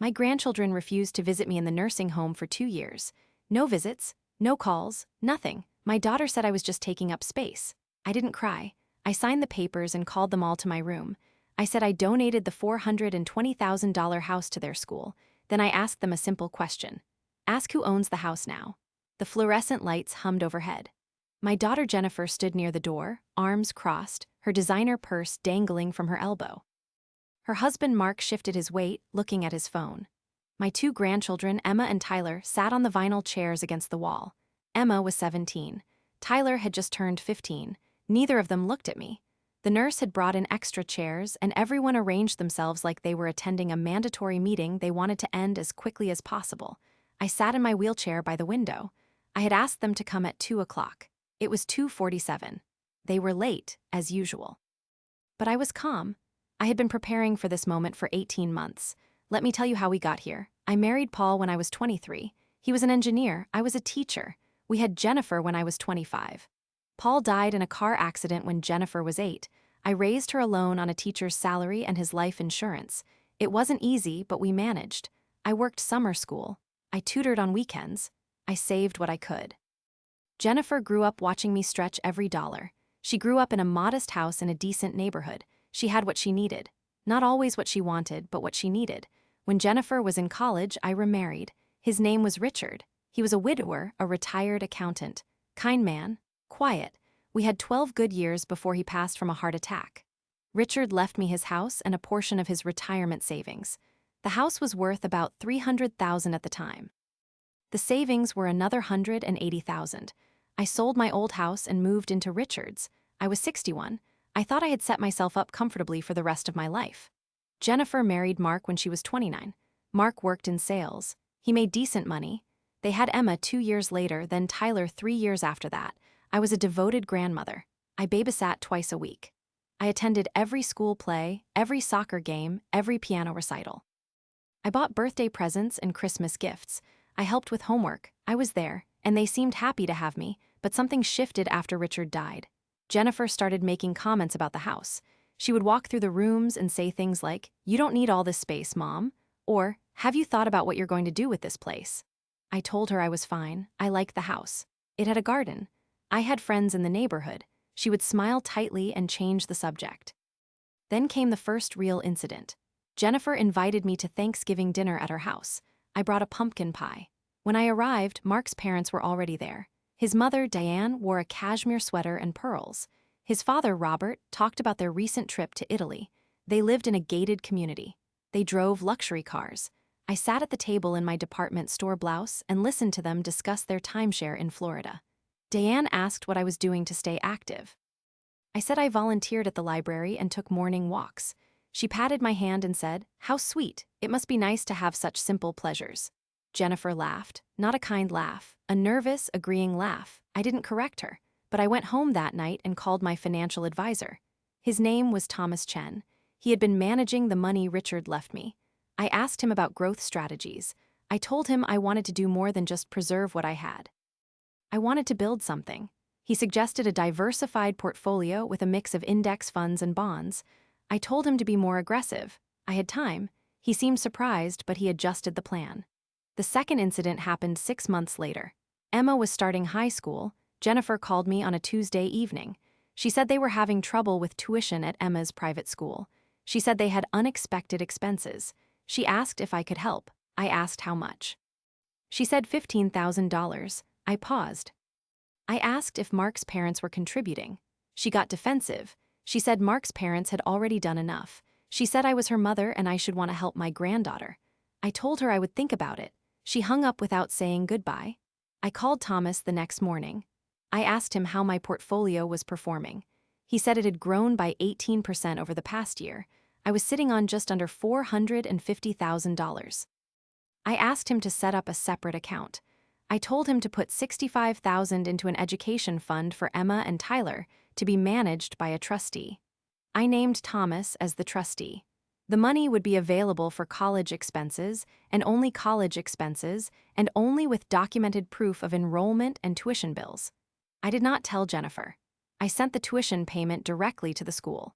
My grandchildren refused to visit me in the nursing home for 2 years. No visits, no calls, nothing. My daughter said I was just taking up space. I didn't cry. I signed the papers and called them all to my room. I said I donated the $420,000 house to their school. Then I asked them a simple question. Ask who owns the house now. The fluorescent lights hummed overhead. My daughter Jennifer stood near the door, arms crossed, her designer purse dangling from her elbow. Her husband Mark shifted his weight, looking at his phone. My two grandchildren, Emma and Tyler, sat on the vinyl chairs against the wall. Emma was 17. Tyler had just turned 15. Neither of them looked at me. The nurse had brought in extra chairs, and everyone arranged themselves like they were attending a mandatory meeting they wanted to end as quickly as possible. I sat in my wheelchair by the window. I had asked them to come at 2 o'clock. It was 2:47. They were late, as usual. But I was calm. I had been preparing for this moment for 18 months. Let me tell you how we got here. I married Paul when I was 23. He was an engineer. I was a teacher. We had Jennifer when I was 25. Paul died in a car accident when Jennifer was 8. I raised her alone on a teacher's salary and his life insurance. It wasn't easy, but we managed. I worked summer school. I tutored on weekends. I saved what I could. Jennifer grew up watching me stretch every dollar. She grew up in a modest house in a decent neighborhood. She had what she needed. Not always what she wanted, but what she needed. When Jennifer was in college, I remarried. His name was Richard. He was a widower, a retired accountant. Kind man, quiet. We had 12 good years before he passed from a heart attack. Richard left me his house and a portion of his retirement savings. The house was worth about $300,000 at the time. The savings were another $180,000. I sold my old house and moved into Richard's. I was 61. I thought I had set myself up comfortably for the rest of my life. Jennifer married Mark when she was 29. Mark worked in sales. He made decent money. They had Emma 2 years later, then Tyler 3 years after that. I was a devoted grandmother. I babysat twice a week. I attended every school play, every soccer game, every piano recital. I bought birthday presents and Christmas gifts. I helped with homework. I was there, and they seemed happy to have me, but something shifted after Richard died. Jennifer started making comments about the house. She would walk through the rooms and say things like, "You don't need all this space, Mom," or, "Have you thought about what you're going to do with this place?" I told her I was fine. I liked the house. It had a garden. I had friends in the neighborhood. She would smile tightly and change the subject. Then came the first real incident. Jennifer invited me to Thanksgiving dinner at her house. I brought a pumpkin pie. When I arrived, Mark's parents were already there. His mother, Diane, wore a cashmere sweater and pearls. His father, Robert, talked about their recent trip to Italy. They lived in a gated community. They drove luxury cars. I sat at the table in my department store blouse and listened to them discuss their timeshare in Florida. Diane asked what I was doing to stay active. I said I volunteered at the library and took morning walks. She patted my hand and said, "How sweet. It must be nice to have such simple pleasures." Jennifer laughed, not a kind laugh, a nervous, agreeing laugh. I didn't correct her, but I went home that night and called my financial advisor. His name was Thomas Chen. He had been managing the money Richard left me. I asked him about growth strategies. I told him I wanted to do more than just preserve what I had. I wanted to build something. He suggested a diversified portfolio with a mix of index funds and bonds. I told him to be more aggressive. I had time. He seemed surprised, but he adjusted the plan. The second incident happened 6 months later. Emma was starting high school. Jennifer called me on a Tuesday evening. She said they were having trouble with tuition at Emma's private school. She said they had unexpected expenses. She asked if I could help. I asked how much. She said $15,000. I paused. I asked if Mark's parents were contributing. She got defensive. She said Mark's parents had already done enough. She said I was her mother and I should want to help my granddaughter. I told her I would think about it. She hung up without saying goodbye. I called Thomas the next morning. I asked him how my portfolio was performing. He said it had grown by 18% over the past year. I was sitting on just under $450,000. I asked him to set up a separate account. I told him to put $65,000 into an education fund for Emma and Tyler to be managed by a trustee. I named Thomas as the trustee. The money would be available for college expenses, and only with documented proof of enrollment and tuition bills. I did not tell Jennifer. I sent the tuition payment directly to the school.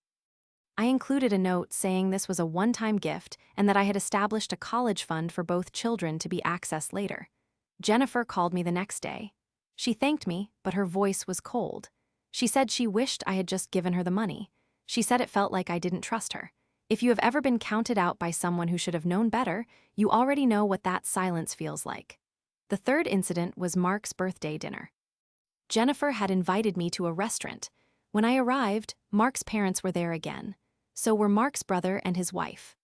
I included a note saying this was a one-time gift and that I had established a college fund for both children to be accessed later. Jennifer called me the next day. She thanked me, but her voice was cold. She said she wished I had just given her the money. She said it felt like I didn't trust her. If you have ever been counted out by someone who should have known better, you already know what that silence feels like. The third incident was Mark's birthday dinner. Jennifer had invited me to a restaurant. When I arrived, Mark's parents were there again. So were Mark's brother and his wife.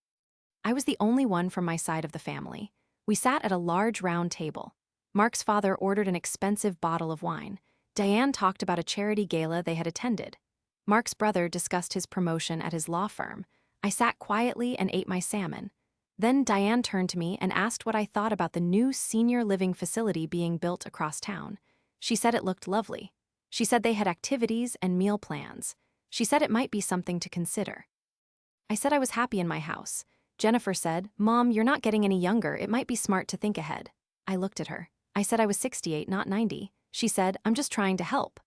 I was the only one from my side of the family. We sat at a large round table. Mark's father ordered an expensive bottle of wine. Diane talked about a charity gala they had attended. Mark's brother discussed his promotion at his law firm. I sat quietly and ate my salmon. Then Diane turned to me and asked what I thought about the new senior living facility being built across town. She said it looked lovely. She said they had activities and meal plans. She said it might be something to consider. I said I was happy in my house. Jennifer said, "Mom, you're not getting any younger. It might be smart to think ahead." I looked at her. I said I was 68, not 90. She said, "I'm just trying to help."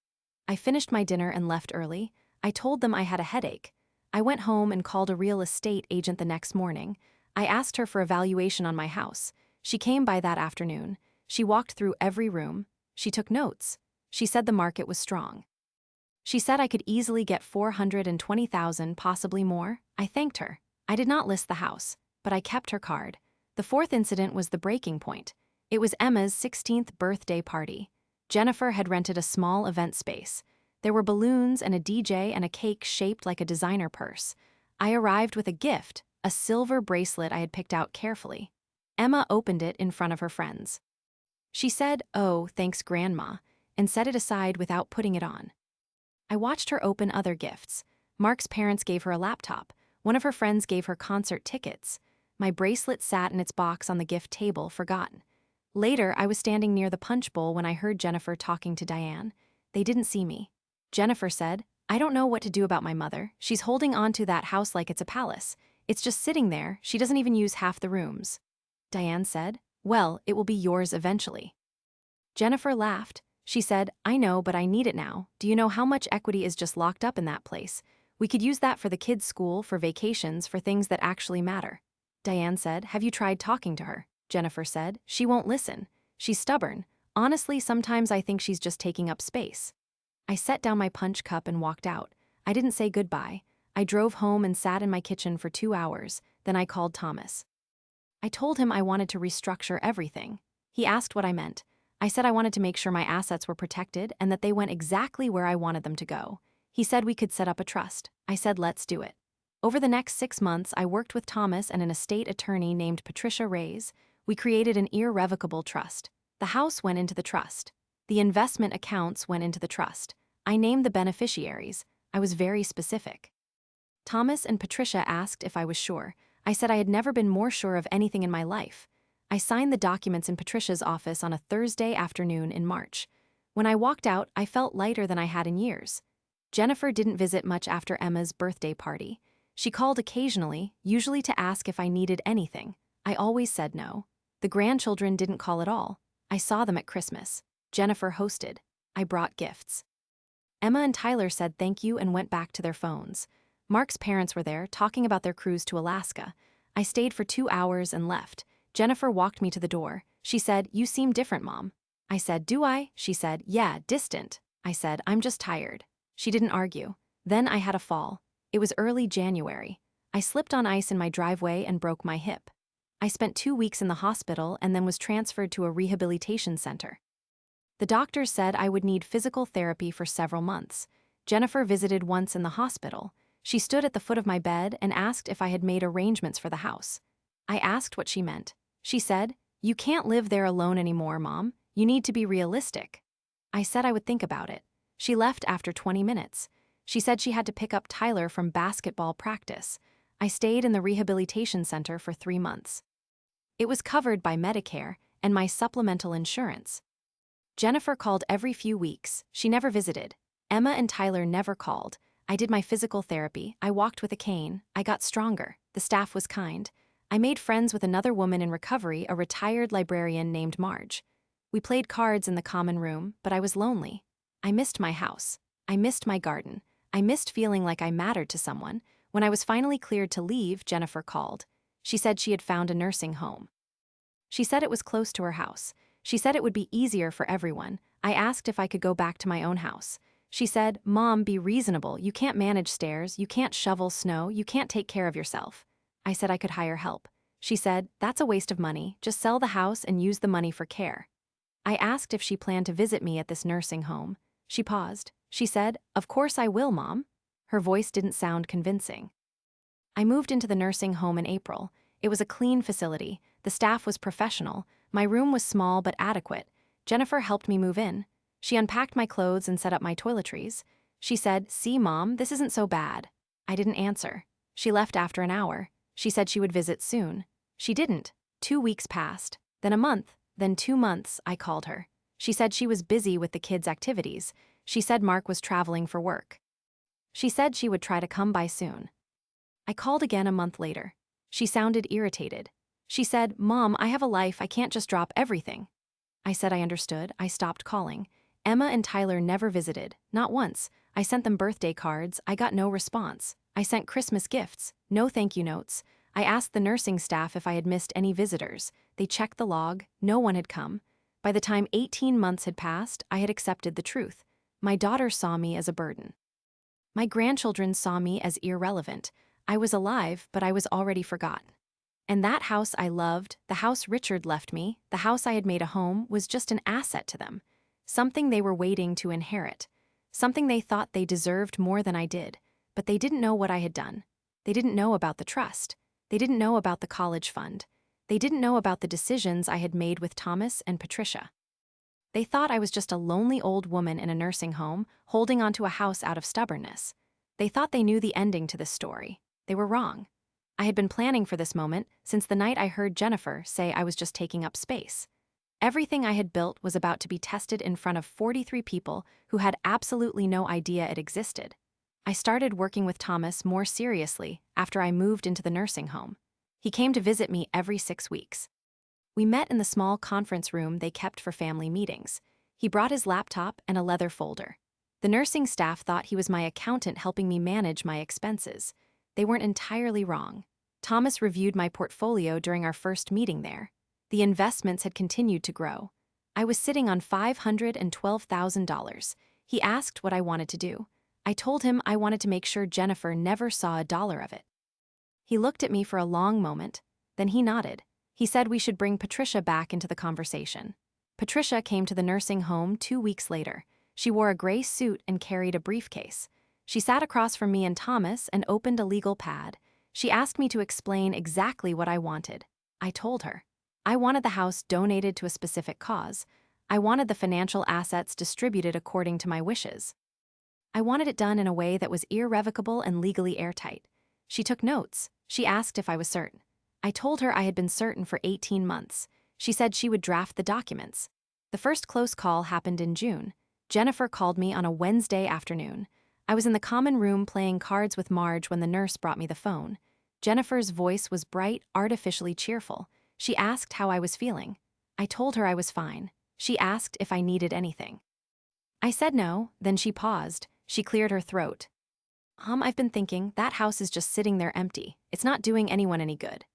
I finished my dinner and left early. I told them I had a headache. I went home and called a real estate agent the next morning. I asked her for a valuation on my house. She came by that afternoon. She walked through every room. She took notes. She said the market was strong. She said I could easily get $420,000, possibly more. I thanked her. I did not list the house, but I kept her card. The fourth incident was the breaking point. It was Emma's 16th birthday party. Jennifer had rented a small event space. There were balloons and a DJ and a cake shaped like a designer purse. I arrived with a gift, a silver bracelet I had picked out carefully. Emma opened it in front of her friends. She said, "Oh, thanks, Grandma," and set it aside without putting it on. I watched her open other gifts. Mark's parents gave her a laptop. One of her friends gave her concert tickets. My bracelet sat in its box on the gift table, forgotten. Later, I was standing near the punch bowl when I heard Jennifer talking to Diane. They didn't see me. Jennifer said, "I don't know what to do about my mother. She's holding on to that house like it's a palace. It's just sitting there. She doesn't even use half the rooms." Diane said, "Well, it will be yours eventually." Jennifer laughed. She said, "I know, but I need it now. Do you know how much equity is just locked up in that place? We could use that for the kids' school, for vacations, for things that actually matter." Diane said, "Have you tried talking to her?" Jennifer said, "She won't listen. She's stubborn. Honestly, sometimes I think she's just taking up space." I set down my punch cup and walked out. I didn't say goodbye. I drove home and sat in my kitchen for 2 hours. Then I called Thomas. I told him I wanted to restructure everything. He asked what I meant. I said I wanted to make sure my assets were protected and that they went exactly where I wanted them to go. He said we could set up a trust. I said let's do it. Over the next 6 months, I worked with Thomas and an estate attorney named Patricia Reyes. We created an irrevocable trust. The house went into the trust. The investment accounts went into the trust. I named the beneficiaries. I was very specific. Thomas and Patricia asked if I was sure. I said I had never been more sure of anything in my life. I signed the documents in Patricia's office on a Thursday afternoon in March. When I walked out, I felt lighter than I had in years. Jennifer didn't visit much after Emma's birthday party. She called occasionally, usually to ask if I needed anything. I always said no. The grandchildren didn't call at all. I saw them at Christmas. Jennifer hosted. I brought gifts. Emma and Tyler said thank you and went back to their phones. Mark's parents were there, talking about their cruise to Alaska. I stayed for 2 hours and left. Jennifer walked me to the door. She said, "You seem different, Mom." I said, "Do I?" She said, "Yeah, distant." I said, "I'm just tired." She didn't argue. Then I had a fall. It was early January. I slipped on ice in my driveway and broke my hip. I spent 2 weeks in the hospital and then was transferred to a rehabilitation center. The doctors said I would need physical therapy for several months. Jennifer visited once in the hospital. She stood at the foot of my bed and asked if I had made arrangements for the house. I asked what she meant. She said, "You can't live there alone anymore, Mom. You need to be realistic." I said I would think about it. She left after 20 minutes. She said she had to pick up Tyler from basketball practice. I stayed in the rehabilitation center for 3 months. It was covered by Medicare and my supplemental insurance. Jennifer called every few weeks. She never visited. Emma and Tyler never called. I did my physical therapy. I walked with a cane. I got stronger. The staff was kind. I made friends with another woman in recovery, a retired librarian named Marge. We played cards in the common room, but I was lonely. I missed my house. I missed my garden. I missed feeling like I mattered to someone. When I was finally cleared to leave, Jennifer called. She said she had found a nursing home. She said it was close to her house. She said it would be easier for everyone. I asked if I could go back to my own house. She said, "Mom, be reasonable. You can't manage stairs, you can't shovel snow, you can't take care of yourself." I said I could hire help. She said, "That's a waste of money. Just sell the house and use the money for care." I asked if she planned to visit me at this nursing home. She paused. She said, "Of course I will, Mom." Her voice didn't sound convincing. I moved into the nursing home in April. It was a clean facility. The staff was professional. My room was small but adequate. Jennifer helped me move in. She unpacked my clothes and set up my toiletries. She said, "See, Mom, this isn't so bad." I didn't answer. She left after an hour. She said she would visit soon. She didn't. 2 weeks passed. Then a month. Then 2 months. I called her. She said she was busy with the kids' activities. She said Mark was traveling for work. She said she would try to come by soon. I called again a month later. She sounded irritated. She said, "Mom, I have a life, I can't just drop everything." I said I understood. I stopped calling. Emma and Tyler never visited, not once. I sent them birthday cards. I got no response. I sent Christmas gifts, no thank you notes. I asked the nursing staff if I had missed any visitors. They checked the log. No one had come. By the time 18 months had passed, I had accepted the truth. My daughter saw me as a burden. My grandchildren saw me as irrelevant. I was alive, but I was already forgotten. And that house I loved, the house Richard left me, the house I had made a home, was just an asset to them. Something they were waiting to inherit. Something they thought they deserved more than I did. But they didn't know what I had done. They didn't know about the trust. They didn't know about the college fund. They didn't know about the decisions I had made with Thomas and Patricia. They thought I was just a lonely old woman in a nursing home, holding onto a house out of stubbornness. They thought they knew the ending to this story. They were wrong. I had been planning for this moment since the night I heard Jennifer say I was just taking up space. Everything I had built was about to be tested in front of 43 people who had absolutely no idea it existed. I started working with Thomas more seriously after I moved into the nursing home. He came to visit me every 6 weeks. We met in the small conference room they kept for family meetings. He brought his laptop and a leather folder. The nursing staff thought he was my accountant helping me manage my expenses. They weren't entirely wrong. Thomas reviewed my portfolio during our first meeting there. The investments had continued to grow. I was sitting on $512,000. He asked what I wanted to do. I told him I wanted to make sure Jennifer never saw a dollar of it. He looked at me for a long moment, then he nodded. He said we should bring Patricia back into the conversation. Patricia came to the nursing home 2 weeks later. She wore a gray suit and carried a briefcase. She sat across from me and Thomas and opened a legal pad. She asked me to explain exactly what I wanted. I told her. I wanted the house donated to a specific cause. I wanted the financial assets distributed according to my wishes. I wanted it done in a way that was irrevocable and legally airtight. She took notes. She asked if I was certain. I told her I had been certain for 18 months. She said she would draft the documents. The first close call happened in June. Jennifer called me on a Wednesday afternoon. I was in the common room playing cards with Marge when the nurse brought me the phone. Jennifer's voice was bright, artificially cheerful. She asked how I was feeling. I told her I was fine. She asked if I needed anything. I said no, then she paused. She cleared her throat. I've been thinking, that house is just sitting there empty. It's not doing anyone any good."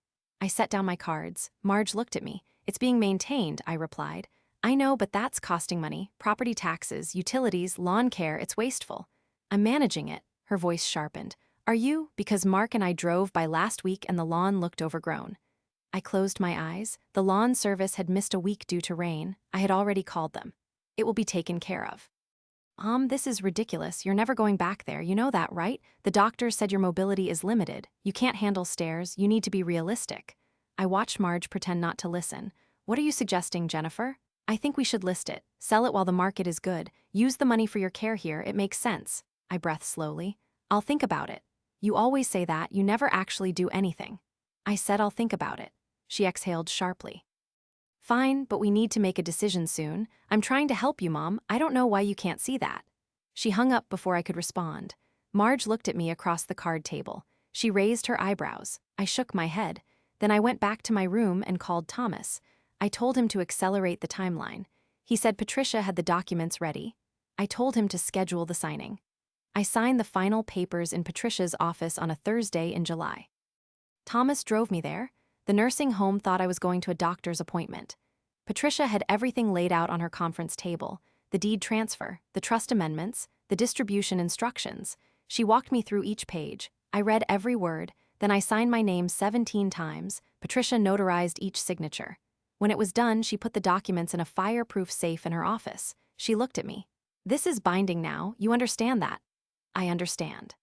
I set down my cards. Marge looked at me. "It's being maintained," I replied. "I know, but that's costing money. Property taxes, utilities, lawn care, it's wasteful." "I'm managing it." Her voice sharpened. "Are you? Because Mark and I drove by last week and the lawn looked overgrown." I closed my eyes. The lawn service had missed a week due to rain. I had already called them. "It will be taken care of." This is ridiculous. You're never going back there. You know that, right? The doctor said your mobility is limited. You can't handle stairs. You need to be realistic." I watched Marge pretend not to listen. "What are you suggesting, Jennifer?" "I think we should list it. Sell it while the market is good. Use the money for your care here. It makes sense." I breathed slowly. "I'll think about it." "You always say that. You never actually do anything." "I said I'll think about it." She exhaled sharply. "Fine, but we need to make a decision soon. I'm trying to help you, Mom. I don't know why you can't see that." She hung up before I could respond. Marge looked at me across the card table. She raised her eyebrows. I shook my head. Then I went back to my room and called Thomas. I told him to accelerate the timeline. He said Patricia had the documents ready. I told him to schedule the signing. I signed the final papers in Patricia's office on a Thursday in July. Thomas drove me there. The nursing home thought I was going to a doctor's appointment. Patricia had everything laid out on her conference table: the deed transfer, the trust amendments, the distribution instructions. She walked me through each page. I read every word, then I signed my name 17 times. Patricia notarized each signature. When it was done, she put the documents in a fireproof safe in her office. She looked at me. "This is binding now, you understand that?" "I understand."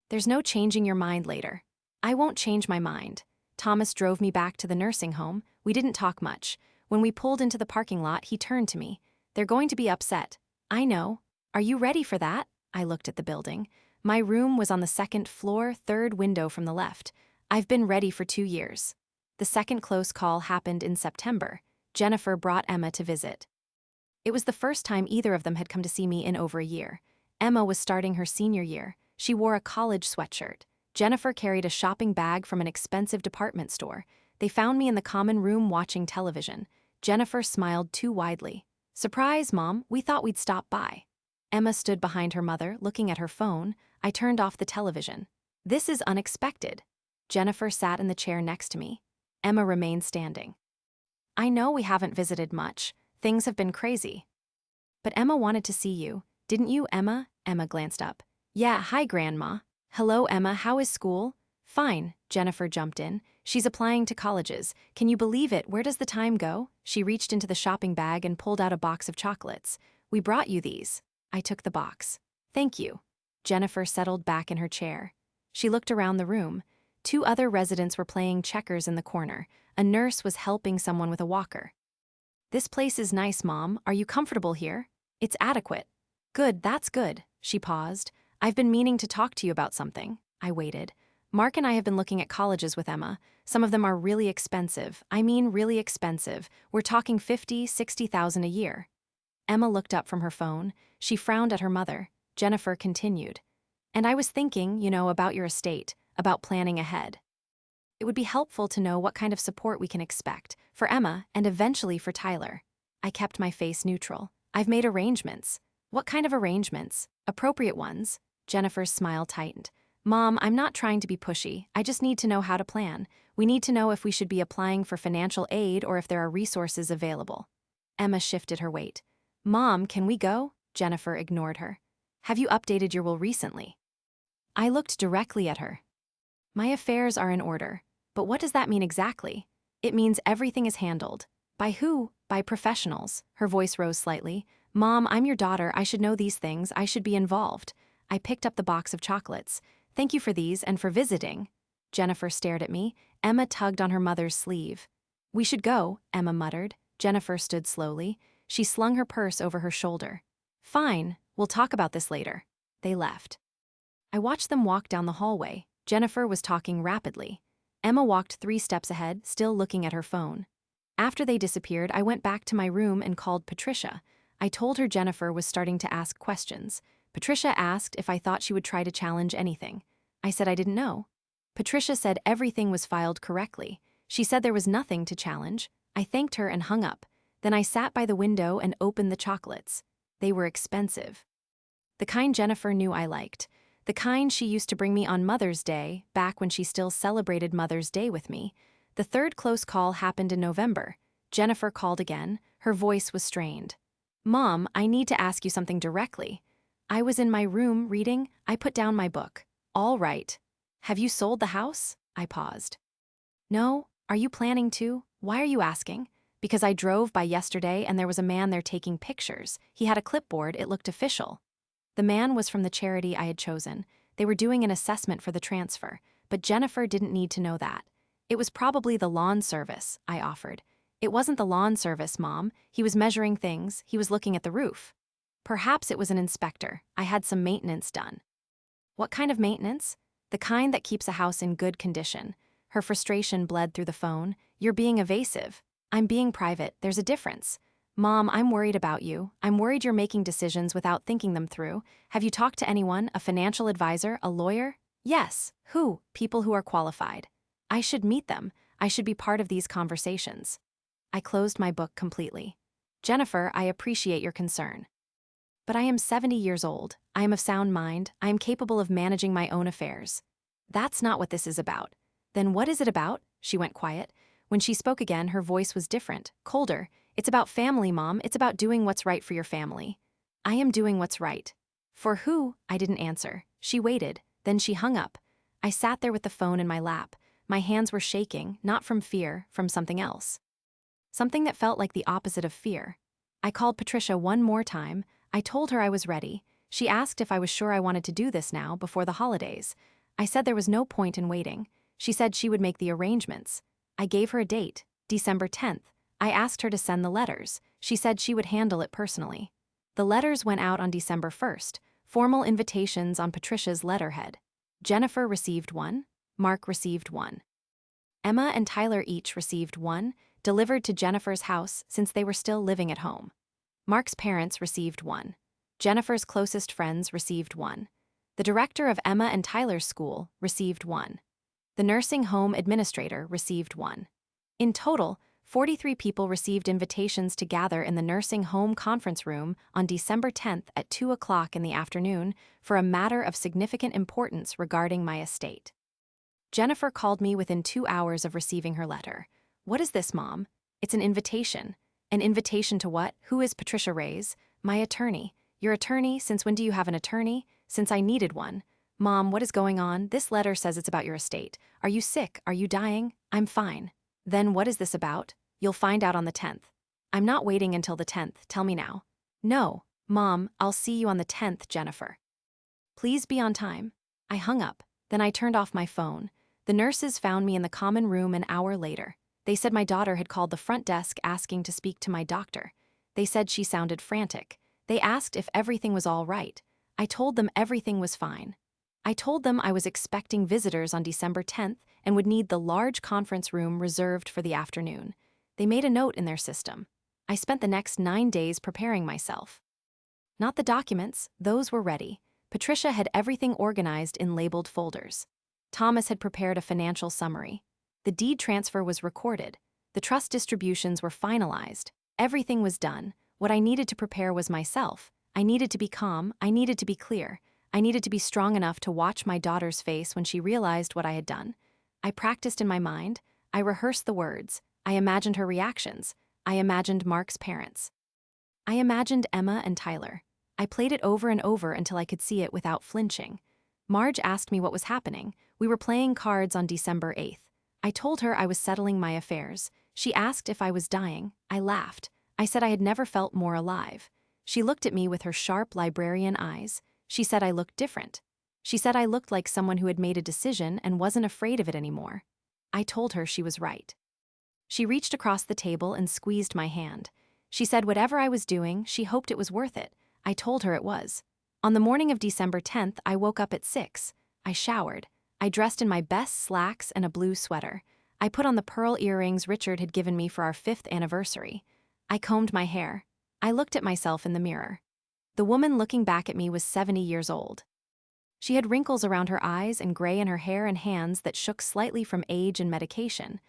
"There's no changing your mind later." "I won't change my mind." Thomas drove me back to the nursing home. We didn't talk much. When we pulled into the parking lot, he turned to me. "They're going to be upset." "I know. Are you ready for that?" I looked at the building. My room was on the second floor, third window from the left. I've been ready for 2 years. The second close call happened in September. Jennifer brought Emma to visit. It was the first time either of them had come to see me in over a year. Emma was starting her senior year. She wore a college sweatshirt. Jennifer carried a shopping bag from an expensive department store. They found me in the common room watching television. Jennifer smiled too widely. "Surprise, Mom, we thought we'd stop by." Emma stood behind her mother, looking at her phone. I turned off the television. "This is unexpected." Jennifer sat in the chair next to me. Emma remained standing. "I know we haven't visited much. Things have been crazy." "But Emma wanted to see you, didn't you, Emma?" Emma glanced up. "Yeah, hi, Grandma." "Hello, Emma, how is school?" "Fine," Jennifer jumped in. "She's applying to colleges. Can you believe it? Where does the time go?" She reached into the shopping bag and pulled out a box of chocolates. "We brought you these." I took the box. "Thank you." Jennifer settled back in her chair. She looked around the room. 2 other residents were playing checkers in the corner. A nurse was helping someone with a walker. "This place is nice, Mom. Are you comfortable here?" "It's adequate." "Good, that's good." She paused. "I've been meaning to talk to you about something." I waited. "Mark and I have been looking at colleges with Emma. Some of them are really expensive. I mean really expensive. We're talking 50, 60,000 a year." Emma looked up from her phone. She frowned at her mother. Jennifer continued. "And I was thinking, about your estate, about planning ahead. It would be helpful to know what kind of support we can expect, for Emma and eventually for Tyler." I kept my face neutral. "I've made arrangements." "What kind of arrangements?" "Appropriate ones." Jennifer's smile tightened. "Mom, I'm not trying to be pushy. I just need to know how to plan. We need to know if we should be applying for financial aid or if there are resources available." Emma shifted her weight. "Mom, can we go?" Jennifer ignored her. "Have you updated your will recently?" I looked directly at her. "My affairs are in order. But what does that mean exactly?" "It means everything is handled." "By who?" "By professionals." Her voice rose slightly. "Mom, I'm your daughter. I should know these things. I should be involved." I picked up the box of chocolates. "Thank you for these and for visiting." Jennifer stared at me. Emma tugged on her mother's sleeve. "We should go," Emma muttered. Jennifer stood slowly. She slung her purse over her shoulder. "Fine, we'll talk about this later." They left. I watched them walk down the hallway. Jennifer was talking rapidly. Emma walked 3 steps ahead, still looking at her phone. After they disappeared, I went back to my room and called Patricia. I told her Jennifer was starting to ask questions. Patricia asked if I thought she would try to challenge anything. I said I didn't know. Patricia said everything was filed correctly. She said there was nothing to challenge. I thanked her and hung up. Then I sat by the window and opened the chocolates. They were expensive. The kind Jennifer knew I liked. The kind she used to bring me on Mother's Day, back when she still celebrated Mother's Day with me. The third close call happened in November. Jennifer called again. Her voice was strained. "Mom, I need to ask you something directly." I was in my room reading. I put down my book. "All right. Have you sold the house?" I paused. "No. Are you planning to? Why are you asking?" "Because I drove by yesterday and there was a man there taking pictures. He had a clipboard. It looked official." The man was from the charity I had chosen. They were doing an assessment for the transfer, but Jennifer didn't need to know that. "It was probably the lawn service," I offered. "It wasn't the lawn service, Mom. He was measuring things. He was looking at the roof." "Perhaps it was an inspector. I had some maintenance done." "What kind of maintenance?" "The kind that keeps a house in good condition." Her frustration bled through the phone. "You're being evasive." "I'm being private. There's a difference." "Mom, I'm worried about you. I'm worried you're making decisions without thinking them through. Have you talked to anyone, a financial advisor, a lawyer?" "Yes." "Who?" "People who are qualified." "I should meet them. I should be part of these conversations." I closed my book completely. "Jennifer, I appreciate your concern." But I am 70 years old, I am of sound mind, I am capable of managing my own affairs. That's not what this is about. Then what is it about? She went quiet. When she spoke again, her voice was different, colder. It's about family, Mom. It's about doing what's right for your family. I am doing what's right. For who? I didn't answer. She waited. Then she hung up. I sat there with the phone in my lap. My hands were shaking, not from fear, from something else. Something that felt like the opposite of fear. I called Patricia one more time. I told her I was ready. She asked if I was sure I wanted to do this now, before the holidays. I said there was no point in waiting. She said she would make the arrangements. I gave her a date, December 10th. I asked her to send the letters. She said she would handle it personally. The letters went out on December 1st, formal invitations on Patricia's letterhead. Jennifer received one. Mark received one. Emma and Tyler each received one, delivered to Jennifer's house since they were still living at home. Mark's parents received one. Jennifer's closest friends received one. The director of Emma and Tyler's school received one. The nursing home administrator received one. In total, 43 people received invitations to gather in the nursing home conference room on December 10th at 2 o'clock in the afternoon for a matter of significant importance regarding my estate. Jennifer called me within 2 hours of receiving her letter. What is this, Mom? It's an invitation. An invitation to what? Who is Patricia Reyes? My attorney. Your attorney? Since when do you have an attorney? Since I needed one. Mom, what is going on? This letter says it's about your estate. Are you sick? Are you dying? I'm fine. Then what is this about? You'll find out on the 10th. I'm not waiting until the 10th. Tell me now. No. Mom, I'll see you on the 10th, Jennifer. Please be on time. I hung up. Then I turned off my phone. The nurses found me in the common room an hour later. They said my daughter had called the front desk asking to speak to my doctor. They said she sounded frantic. They asked if everything was all right. I told them everything was fine. I told them I was expecting visitors on December 10th and would need the large conference room reserved for the afternoon. They made a note in their system. I spent the next 9 days preparing myself. Not the documents, those were ready. Patricia had everything organized in labeled folders. Thomas had prepared a financial summary. The deed transfer was recorded. The trust distributions were finalized. Everything was done. What I needed to prepare was myself. I needed to be calm. I needed to be clear. I needed to be strong enough to watch my daughter's face when she realized what I had done. I practiced in my mind. I rehearsed the words. I imagined her reactions. I imagined Mark's parents. I imagined Emma and Tyler. I played it over and over until I could see it without flinching. Marge asked me what was happening. We were playing cards on December 8th. I told her I was settling my affairs. She asked if I was dying. I laughed. I said I had never felt more alive. She looked at me with her sharp librarian eyes. She said I looked different. She said I looked like someone who had made a decision and wasn't afraid of it anymore. I told her she was right. She reached across the table and squeezed my hand. She said whatever I was doing, she hoped it was worth it. I told her it was. On the morning of December 10th, I woke up at 6. I showered. I dressed in my best slacks and a blue sweater. I put on the pearl earrings Richard had given me for our 5th anniversary. I combed my hair. I looked at myself in the mirror. The woman looking back at me was 70 years old. She had wrinkles around her eyes and gray in her hair and hands that shook slightly from age and medication.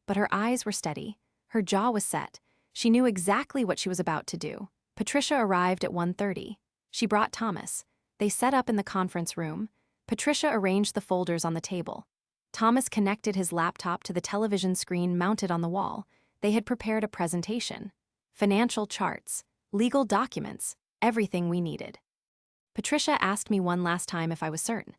But her eyes were steady. Her jaw was set. She knew exactly what she was about to do. Patricia arrived at 1:30. She brought Thomas. They set up in the conference room. Patricia arranged the folders on the table. Thomas connected his laptop to the television screen mounted on the wall. They had prepared a presentation. Financial charts, legal documents, everything we needed. Patricia asked me one last time if I was certain.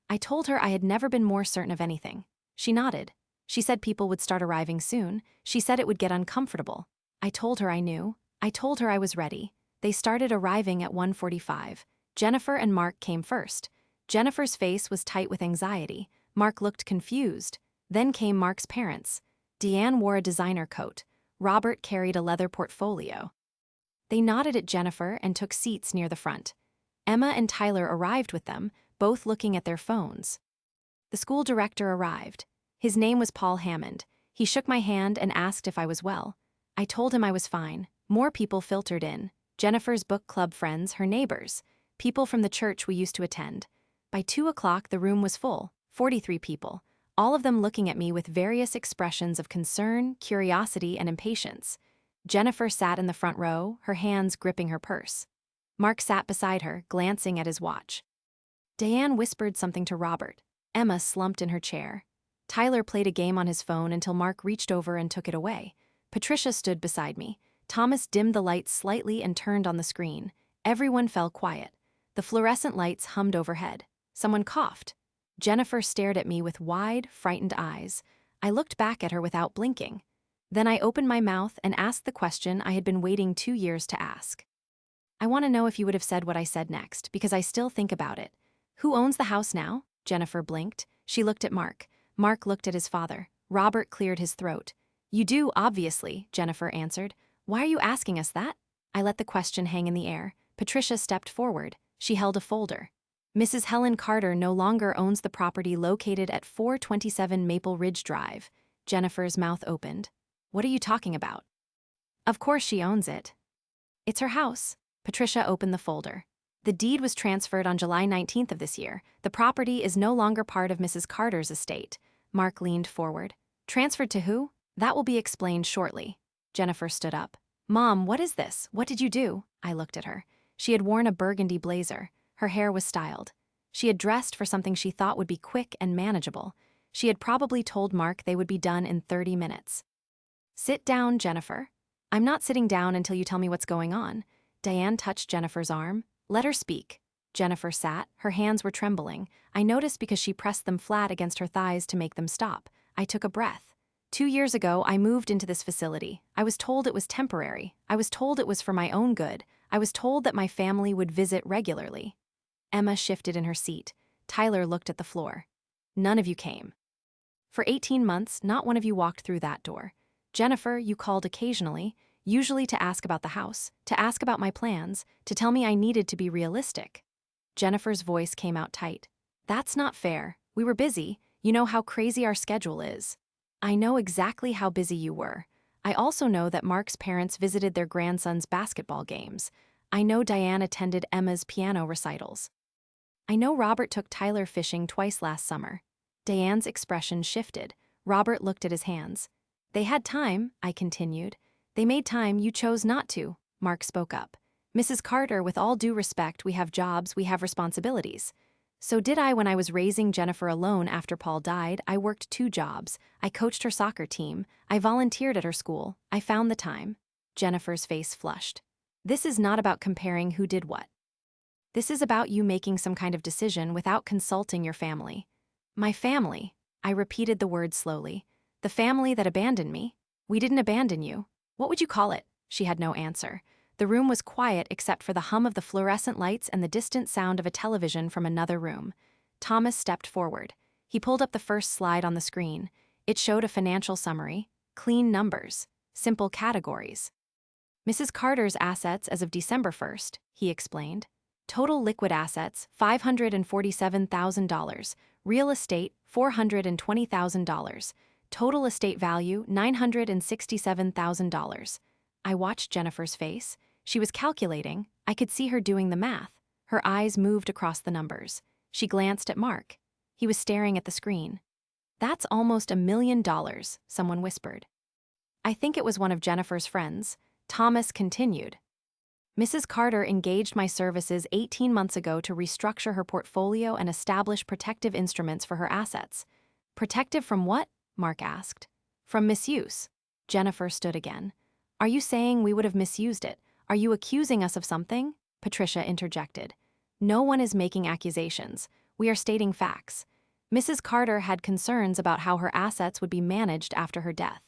I told her I had never been more certain of anything. She nodded. She said people would start arriving soon. She said it would get uncomfortable. I told her I knew. I told her I was ready. They started arriving at 1:45. Jennifer and Mark came first. Jennifer's face was tight with anxiety. Mark looked confused. Then came Mark's parents. Deanne wore a designer coat. Robert carried a leather portfolio. They nodded at Jennifer and took seats near the front. Emma and Tyler arrived with them, both looking at their phones. The school director arrived. His name was Paul Hammond. He shook my hand and asked if I was well. I told him I was fine. More people filtered in. Jennifer's book club friends, her neighbors, people from the church we used to attend. By 2 o'clock, the room was full, 43 people, all of them looking at me with various expressions of concern, curiosity, and impatience. Jennifer sat in the front row, her hands gripping her purse. Mark sat beside her, glancing at his watch. Diane whispered something to Robert. Emma slumped in her chair. Tyler played a game on his phone until Mark reached over and took it away. Patricia stood beside me. Thomas dimmed the lights slightly and turned on the screen. Everyone fell quiet. The fluorescent lights hummed overhead. Someone coughed. Jennifer stared at me with wide, frightened eyes. I looked back at her without blinking. Then I opened my mouth and asked the question I had been waiting 2 years to ask. I want to know if you would have said what I said next, because I still think about it. Who owns the house now? Jennifer blinked. She looked at Mark. Mark looked at his father. Robert cleared his throat. You do, obviously, Jennifer answered. Why are you asking us that? I let the question hang in the air. Patricia stepped forward. She held a folder. Mrs. Helen Carter no longer owns the property located at 427 Maple Ridge Drive. Jennifer's mouth opened. What are you talking about? Of course she owns it. It's her house. Patricia opened the folder. The deed was transferred on July 19th of this year. The property is no longer part of Mrs. Carter's estate. Mark leaned forward. Transferred to who? That will be explained shortly. Jennifer stood up. Mom, what is this? What did you do? I looked at her. She had worn a burgundy blazer. Her hair was styled. She had dressed for something she thought would be quick and manageable. She had probably told Mark they would be done in 30 minutes. Sit down, Jennifer. I'm not sitting down until you tell me what's going on. Diane touched Jennifer's arm. Let her speak. Jennifer sat. Her hands were trembling. I noticed because she pressed them flat against her thighs to make them stop. I took a breath. 2 years ago, I moved into this facility. I was told it was temporary. I was told it was for my own good. I was told that my family would visit regularly. Emma shifted in her seat. Tyler looked at the floor. None of you came. For 18 months, not one of you walked through that door. Jennifer, you called occasionally, usually to ask about the house, to ask about my plans, to tell me I needed to be realistic. Jennifer's voice came out tight. That's not fair. We were busy. You know how crazy our schedule is. I know exactly how busy you were. I also know that Mark's parents visited their grandson's basketball games. I know Diane attended Emma's piano recitals. I know Robert took Tyler fishing twice last summer. Diane's expression shifted. Robert looked at his hands. They had time, I continued. They made time, you chose not to, Mark spoke up. Mrs. Carter, with all due respect, we have jobs, we have responsibilities. So did I when I was raising Jennifer alone after Paul died. I worked 2 jobs. I coached her soccer team. I volunteered at her school. I found the time. Jennifer's face flushed. This is not about comparing who did what. This is about you making some kind of decision without consulting your family. My family, I repeated the word slowly. The family that abandoned me. We didn't abandon you. What would you call it? She had no answer. The room was quiet except for the hum of the fluorescent lights and the distant sound of a television from another room. Thomas stepped forward. He pulled up the first slide on the screen. It showed a financial summary, clean numbers, simple categories. Mrs. Carter's assets as of December 1st, he explained. Total liquid assets, $547,000. Real estate, $420,000. Total estate value, $967,000. I watched Jennifer's face. She was calculating. I could see her doing the math. Her eyes moved across the numbers. She glanced at Mark. He was staring at the screen. That's almost $1 million, someone whispered. I think it was one of Jennifer's friends. Thomas continued. Mrs. Carter engaged my services 18 months ago to restructure her portfolio and establish protective instruments for her assets. Protective from what? Mark asked. From misuse. Jennifer stood again. Are you saying we would have misused it? Are you accusing us of something? Patricia interjected. No one is making accusations. We are stating facts. Mrs. Carter had concerns about how her assets would be managed after her death.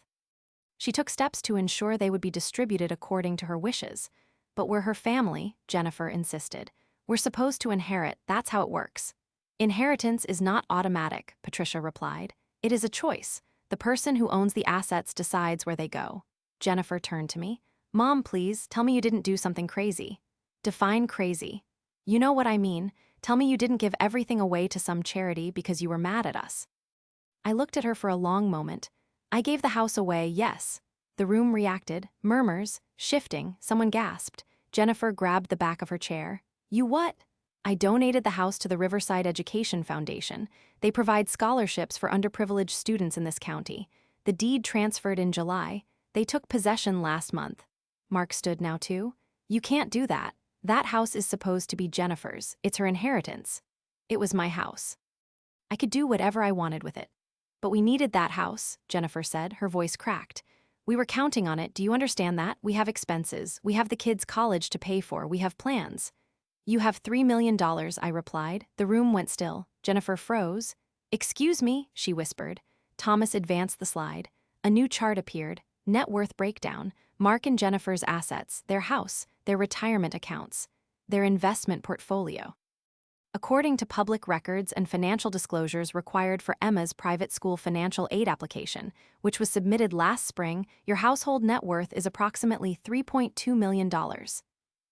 She took steps to ensure they would be distributed according to her wishes. But we're her family, Jennifer insisted. We're supposed to inherit, that's how it works. Inheritance is not automatic, Patricia replied. It is a choice. The person who owns the assets decides where they go. Jennifer turned to me. Mom, please, tell me you didn't do something crazy. Define crazy. You know what I mean. Tell me you didn't give everything away to some charity because you were mad at us. I looked at her for a long moment. I gave the house away, yes. The room reacted, murmurs, shifting, someone gasped. Jennifer grabbed the back of her chair. You what? I donated the house to the Riverside Education Foundation. They provide scholarships for underprivileged students in this county. The deed transferred in July. They took possession last month. Mark stood now too. You can't do that. That house is supposed to be Jennifer's. It's her inheritance. It was my house. I could do whatever I wanted with it. But we needed that house, Jennifer said, her voice cracked. We were counting on it, do you understand that? We have expenses. We have the kids' college to pay for. We have plans. You have $3 million, I replied. The room went still. Jennifer froze. Excuse me, she whispered. Thomas advanced the slide. A new chart appeared. Net worth breakdown. Mark and Jennifer's assets, their house, their retirement accounts, their investment portfolio. According to public records and financial disclosures required for Emma's private school financial aid application, which was submitted last spring, your household net worth is approximately $3.2 million.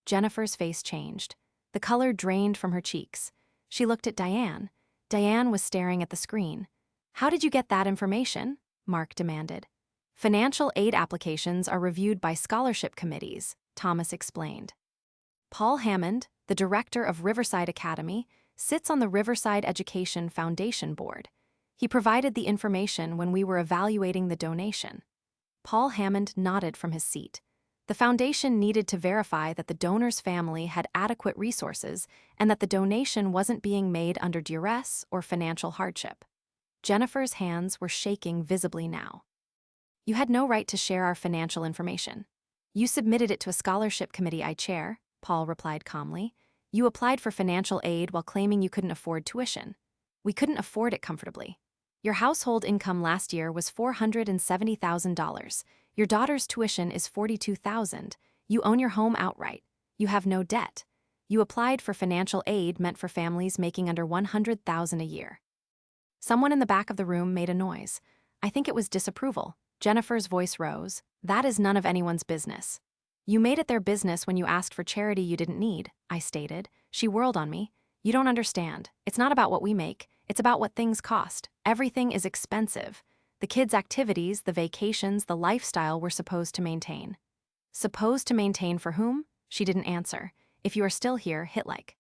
Jennifer's face changed. The color drained from her cheeks. She looked at Diane. Diane was staring at the screen. How did you get that information? Mark demanded. Financial aid applications are reviewed by scholarship committees, Thomas explained. Paul Hammond, the director of Riverside Academy, sits on the Riverside Education Foundation Board. He provided the information when we were evaluating the donation. Paul Hammond nodded from his seat. The foundation needed to verify that the donor's family had adequate resources and that the donation wasn't being made under duress or financial hardship. Jennifer's hands were shaking visibly now. You had no right to share our financial information. You submitted it to a scholarship committee I chair, Paul replied calmly. You applied for financial aid while claiming you couldn't afford tuition. We couldn't afford it comfortably. Your household income last year was $470,000. Your daughter's tuition is $42,000. You own your home outright. You have no debt. You applied for financial aid meant for families making under $100,000 a year. Someone in the back of the room made a noise. I think it was disapproval. Jennifer's voice rose. That is none of anyone's business. You made it their business when you asked for charity you didn't need, I stated. She whirled on me. You don't understand. It's not about what we make. It's about what things cost. Everything is expensive. The kids' activities, the vacations, the lifestyle we're supposed to maintain. Supposed to maintain for whom? She didn't answer. If you are still here, hit like.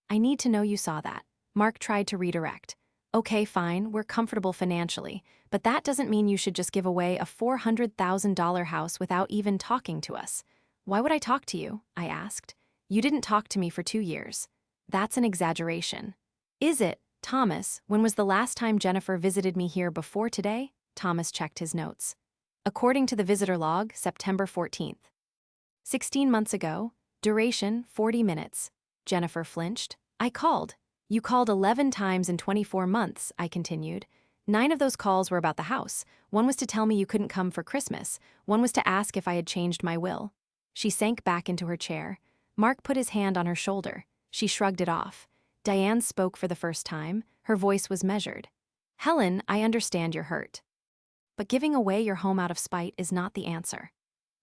I need to know you saw that. Mark tried to redirect. Okay, fine, we're comfortable financially, but that doesn't mean you should just give away a $400,000 house without even talking to us. Why would I talk to you? I asked. You didn't talk to me for 2 years. That's an exaggeration. Is it, Thomas? When was the last time Jennifer visited me here before today? Thomas checked his notes. According to the visitor log, September 14th. 16 months ago. Duration, 40 minutes. Jennifer flinched. I called. You called 11 times in 24 months, I continued. 9 of those calls were about the house. One was to tell me you couldn't come for Christmas. One was to ask if I had changed my will. She sank back into her chair. Mark put his hand on her shoulder. She shrugged it off. Diane spoke for the first time. Her voice was measured. Helen, I understand you're hurt. But giving away your home out of spite is not the answer.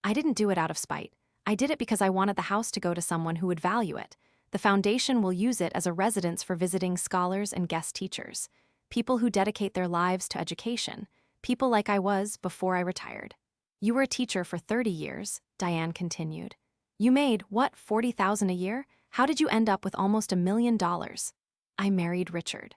I didn't do it out of spite. I did it because I wanted the house to go to someone who would value it. The foundation will use it as a residence for visiting scholars and guest teachers, people who dedicate their lives to education, people like I was before I retired. You were a teacher for 30 years, Diane continued. You made, what, $40,000 a year? How did you end up with almost $1 million? I married Richard.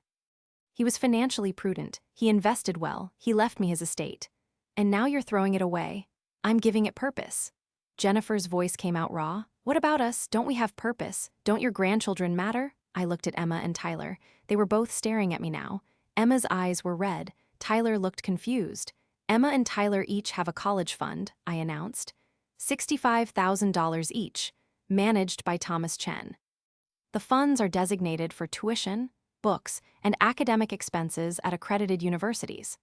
He was financially prudent, he invested well, he left me his estate. And now you're throwing it away. I'm giving it purpose. Jennifer's voice came out raw. What about us? Don't we have purpose? Don't your grandchildren matter? I looked at Emma and Tyler. They were both staring at me now. Emma's eyes were red. Tyler looked confused. Emma and Tyler each have a college fund, I announced. $65,000 each, managed by Thomas Chen. The funds are designated for tuition, books, and academic expenses at accredited universities.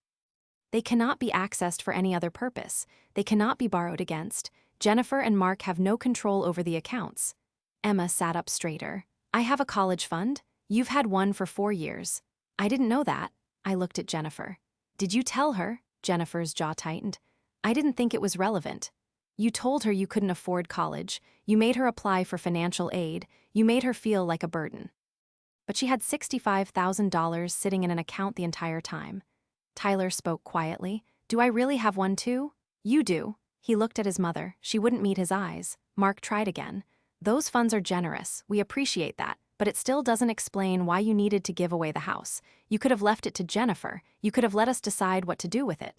They cannot be accessed for any other purpose. They cannot be borrowed against. Jennifer and Mark have no control over the accounts. Emma sat up straighter. I have a college fund. You've had one for 4 years. I didn't know that. I looked at Jennifer. Did you tell her? Jennifer's jaw tightened. I didn't think it was relevant. You told her you couldn't afford college. You made her apply for financial aid. You made her feel like a burden. But she had $65,000 sitting in an account the entire time. Tyler spoke quietly. Do I really have one too? You do. He looked at his mother. She wouldn't meet his eyes. Mark tried again. Those funds are generous. We appreciate that. But it still doesn't explain why you needed to give away the house. You could have left it to Jennifer. You could have let us decide what to do with it.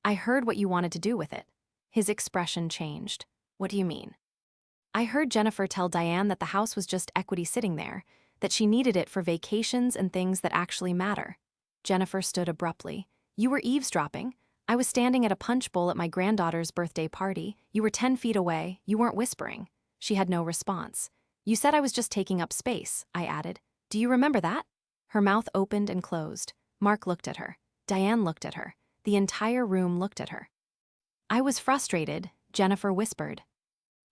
I heard what you wanted to do with it. His expression changed. What do you mean? I heard Jennifer tell Diane that the house was just equity sitting there, that she needed it for vacations and things that actually matter. Jennifer stood abruptly. You were eavesdropping. I was standing at a punch bowl at my granddaughter's birthday party. You were 10 feet away. You weren't whispering. She had no response. You said I was just taking up space, I added. Do you remember that? Her mouth opened and closed. Mark looked at her. Diane looked at her. The entire room looked at her. I was frustrated, Jennifer whispered.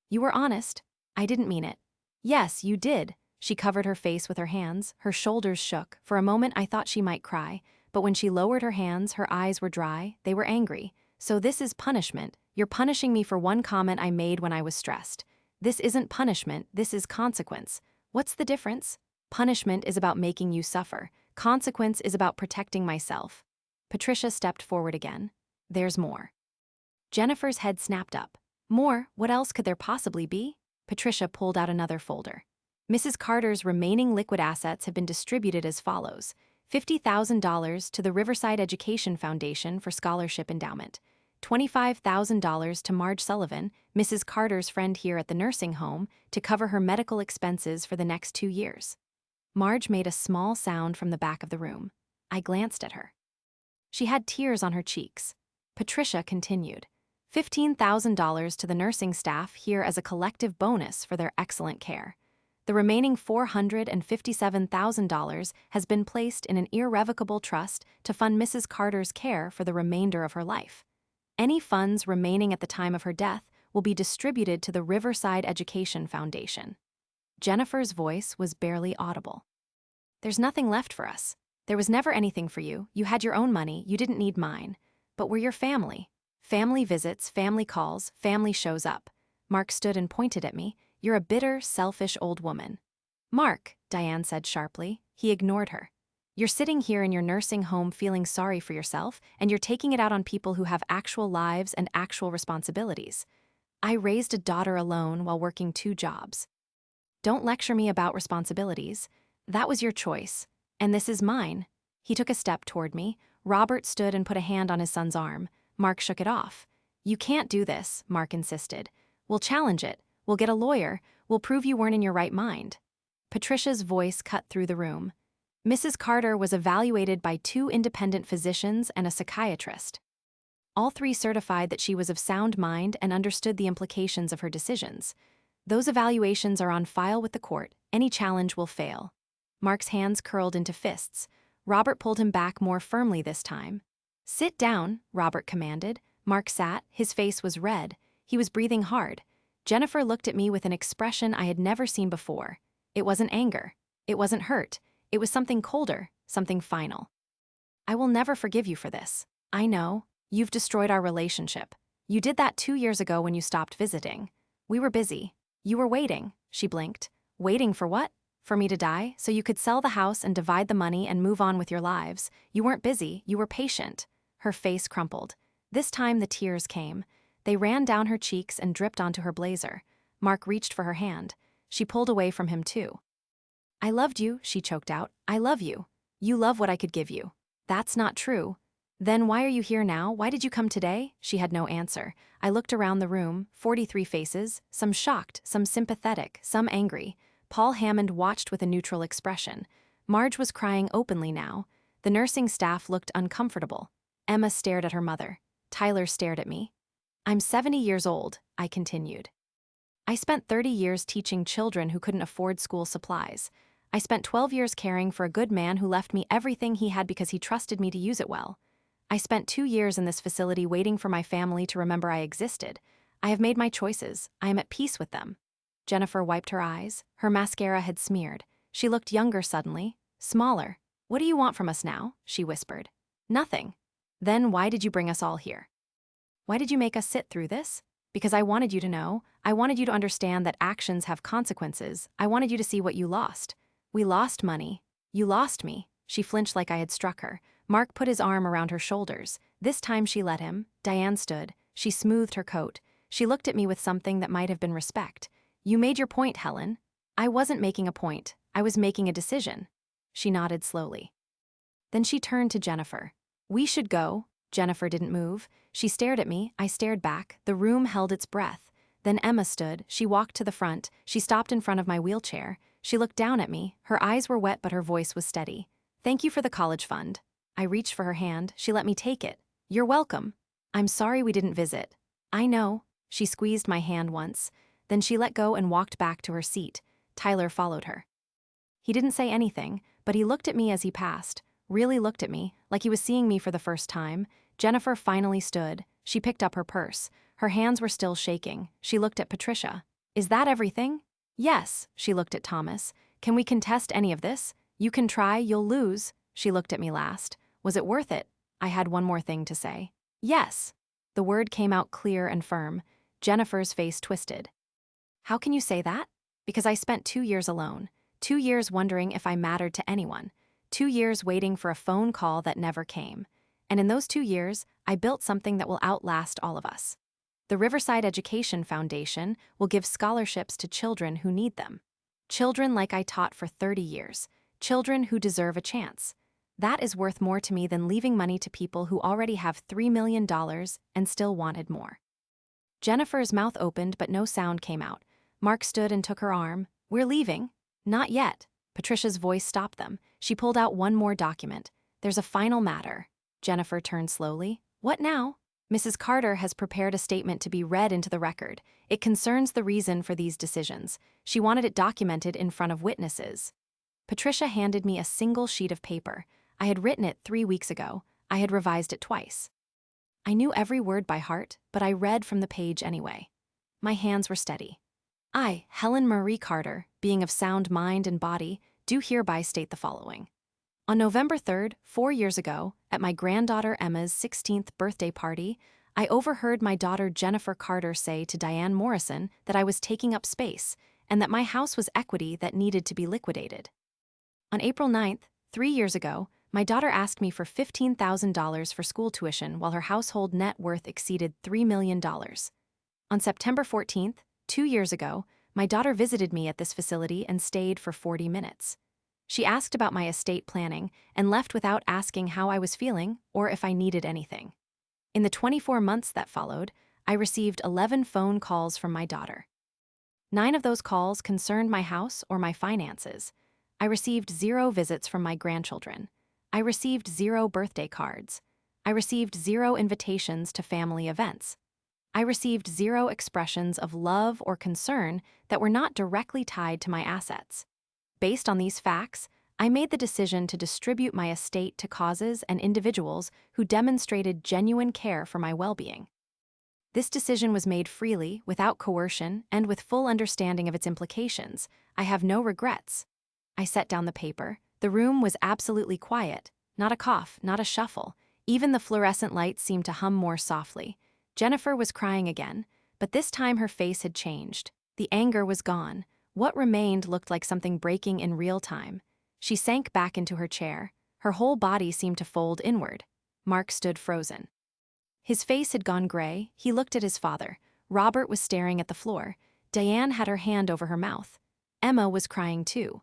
You were honest. I didn't mean it. Yes, you did. She covered her face with her hands. Her shoulders shook. For a moment I thought she might cry, but when she lowered her hands, her eyes were dry. They were angry. So this is punishment. You're punishing me for one comment I made when I was stressed. This isn't punishment, this is consequence. What's the difference? Punishment is about making you suffer. Consequence is about protecting myself. Patricia stepped forward again. There's more. Jennifer's head snapped up. More? What else could there possibly be? Patricia pulled out another folder. Mrs. Carter's remaining liquid assets have been distributed as follows. $50,000 to the Riverside Education Foundation for scholarship endowment. $25,000 to Marge Sullivan, Mrs. Carter's friend here at the nursing home, to cover her medical expenses for the next 2 years. Marge made a small sound from the back of the room. I glanced at her. She had tears on her cheeks. Patricia continued. $15,000 to the nursing staff here as a collective bonus for their excellent care. The remaining $457,000 has been placed in an irrevocable trust to fund Mrs. Carter's care for the remainder of her life. Any funds remaining at the time of her death will be distributed to the Riverside Education Foundation. Jennifer's voice was barely audible. There's nothing left for us. There was never anything for you. You had your own money. You didn't need mine. But we're your family. Family visits, family calls, family shows up. Mark stood and pointed at me. You're a bitter, selfish old woman. Mark, Diane said sharply. He ignored her. You're sitting here in your nursing home feeling sorry for yourself, and you're taking it out on people who have actual lives and actual responsibilities. I raised a daughter alone while working 2 jobs. Don't lecture me about responsibilities. That was your choice. And this is mine. He took a step toward me. Robert stood and put a hand on his son's arm. Mark shook it off. You can't do this, Mark insisted. We'll challenge it. We'll get a lawyer. We'll prove you weren't in your right mind. Patricia's voice cut through the room. Mrs. Carter was evaluated by 2 independent physicians and a psychiatrist. All 3 certified that she was of sound mind and understood the implications of her decisions. Those evaluations are on file with the court. Any challenge will fail. Mark's hands curled into fists. Robert pulled him back more firmly this time. Sit down, Robert commanded. Mark sat. His face was red. He was breathing hard. Jennifer looked at me with an expression I had never seen before. It wasn't anger. It wasn't hurt. It was something colder, something final. I will never forgive you for this. I know. You've destroyed our relationship. You did that 2 years ago when you stopped visiting. We were busy. You were waiting. She blinked. Waiting for what? For me to die, so you could sell the house and divide the money and move on with your lives. You weren't busy. You were patient. Her face crumpled. This time the tears came. They ran down her cheeks and dripped onto her blazer. Mark reached for her hand. She pulled away from him too. I loved you, she choked out. I love you. You love what I could give you. That's not true. Then why are you here now? Why did you come today? She had no answer. I looked around the room, 43 faces, some shocked, some sympathetic, some angry. Paul Hammond watched with a neutral expression. Marge was crying openly now. The nursing staff looked uncomfortable. Emma stared at her mother. Tyler stared at me. I'm 70 years old, I continued. I spent 30 years teaching children who couldn't afford school supplies. I spent 12 years caring for a good man who left me everything he had because he trusted me to use it well. I spent 2 years in this facility waiting for my family to remember I existed. I have made my choices. I am at peace with them. Jennifer wiped her eyes. Her mascara had smeared. She looked younger suddenly, smaller. What do you want from us now? She whispered. Nothing. Then why did you bring us all here? Why did you make us sit through this? Because I wanted you to know. I wanted you to understand that actions have consequences. I wanted you to see what you lost. We lost money. You lost me. She flinched like I had struck her. Mark put his arm around her shoulders. This time she let him. Diane stood. She smoothed her coat. She looked at me with something that might have been respect. You made your point, Helen. I wasn't making a point. I was making a decision. She nodded slowly. Then she turned to Jennifer. We should go. Jennifer didn't move. She stared at me. I stared back. The room held its breath. Then Emma stood, she walked to the front, she stopped in front of my wheelchair, she looked down at me, her eyes were wet but her voice was steady. "Thank you for the college fund." I reached for her hand, she let me take it. "You're welcome. I'm sorry we didn't visit." "I know." She squeezed my hand once, then she let go and walked back to her seat. Tyler followed her. He didn't say anything, but he looked at me as he passed, really looked at me, like he was seeing me for the first time. Jennifer finally stood. She picked up her purse. Her hands were still shaking. She looked at Patricia. "Is that everything?" "Yes." She looked at Thomas. "Can we contest any of this?" "You can try, you'll lose." She looked at me last. "Was it worth it?" I had one more thing to say. "Yes." The word came out clear and firm. Jennifer's face twisted. "How can you say that?" "Because I spent 2 years alone. 2 years wondering if I mattered to anyone. 2 years waiting for a phone call that never came. And in those 2 years, I built something that will outlast all of us. The Riverside Education Foundation will give scholarships to children who need them. Children like I taught for 30 years. Children who deserve a chance. That is worth more to me than leaving money to people who already have $3 million and still wanted more." Jennifer's mouth opened but no sound came out. Mark stood and took her arm. "We're leaving." "Not yet." Patricia's voice stopped them. She pulled out one more document. "There's a final matter." Jennifer turned slowly. "What now?" "Mrs. Carter has prepared a statement to be read into the record. It concerns the reason for these decisions. She wanted it documented in front of witnesses." Patricia handed me a single sheet of paper. I had written it 3 weeks ago. I had revised it twice. I knew every word by heart, but I read from the page anyway. My hands were steady. "I, Helen Marie Carter, being of sound mind and body, do hereby state the following. On November 3rd, 4 years ago, at my granddaughter Emma's 16th birthday party, I overheard my daughter Jennifer Carter say to Diane Morrison that I was taking up space and that my house was equity that needed to be liquidated. On April 9th, 3 years ago, my daughter asked me for $15,000 for school tuition while her household net worth exceeded $3 million. On September 14th, 2 years ago, my daughter visited me at this facility and stayed for 40 minutes. She asked about my estate planning and left without asking how I was feeling or if I needed anything. In the 24 months that followed, I received 11 phone calls from my daughter. 9 of those calls concerned my house or my finances. I received 0 visits from my grandchildren. I received 0 birthday cards. I received 0 invitations to family events. I received 0 expressions of love or concern that were not directly tied to my assets. Based on these facts, I made the decision to distribute my estate to causes and individuals who demonstrated genuine care for my well-being. This decision was made freely, without coercion, and with full understanding of its implications. I have no regrets. I set down the paper. The room was absolutely quiet. Not a cough, not a shuffle. Even the fluorescent lights seemed to hum more softly. Jennifer was crying again, but this time her face had changed. The anger was gone. What remained looked like something breaking in real time. She sank back into her chair. Her whole body seemed to fold inward. Mark stood frozen. His face had gone gray. He looked at his father. Robert was staring at the floor. Diane had her hand over her mouth. Emma was crying too.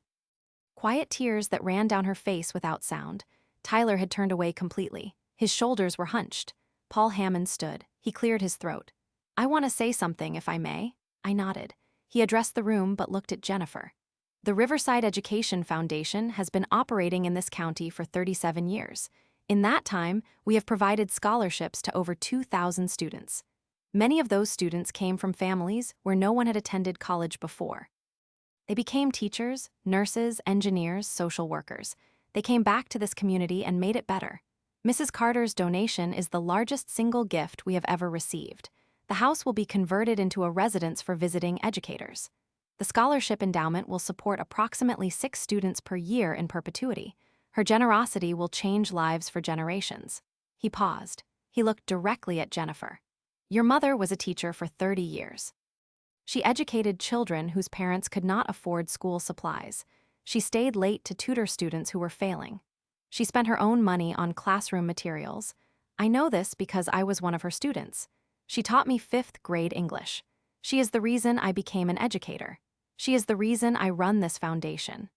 Quiet tears that ran down her face without sound. Tyler had turned away completely. His shoulders were hunched. Paul Hammond stood. He cleared his throat. "I want to say something, if I may." I nodded. He addressed the room but looked at Jennifer. "The Riverside Education Foundation has been operating in this county for 37 years. In that time, we have provided scholarships to over 2,000 students. Many of those students came from families where no one had attended college before. They became teachers, nurses, engineers, social workers. They came back to this community and made it better. Mrs. Carter's donation is the largest single gift we have ever received. The house will be converted into a residence for visiting educators. The scholarship endowment will support approximately 6 students per year in perpetuity. Her generosity will change lives for generations." He paused. He looked directly at Jennifer. "Your mother was a teacher for 30 years. She educated children whose parents could not afford school supplies. She stayed late to tutor students who were failing. She spent her own money on classroom materials. I know this because I was one of her students. She taught me 5th grade English. She is the reason I became an educator. She is the reason I run this foundation.